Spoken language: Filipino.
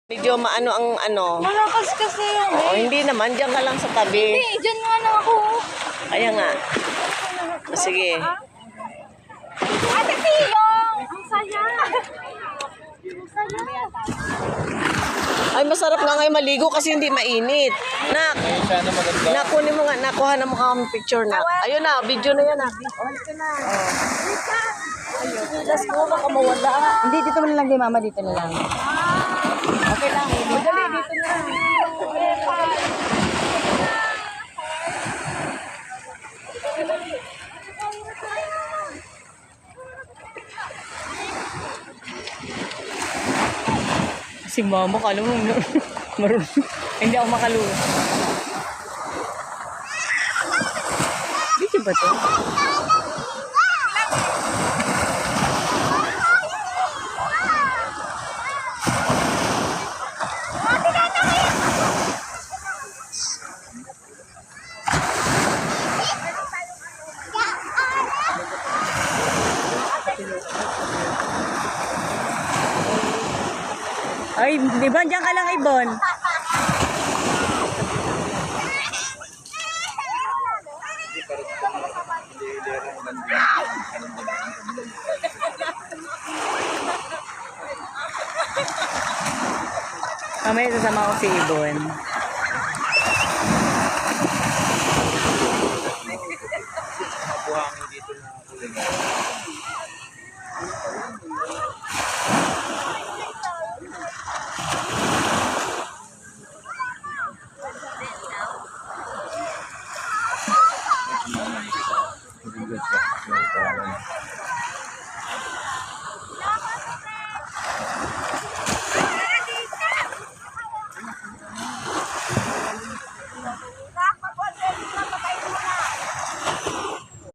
Medyo maano ang ano. Malakas kasi yan Oo, eh. hindi naman. Diyan ka lang sa tabi. Hindi, dyan nga lang ako. Kaya nga. Sige. Ate Tiyong! Ang saya! Ang saya! Ay, masarap nga ngayon maligo kasi hindi mainit. Nak, nakunin mo nga, nakuha na mo kami picture na. Ayun na, video na yan na. Let's go, baka mawala. Hindi, dito mo na lang kay mama, dito na lang. Okay lang. Madali, dito na. Si mama, kala mo, marunong. Hindi ako makaluwa. Dito ba to? Ay, di ba? Diyan ka lang, Ibon. Mamaya sasama ko si Ibon.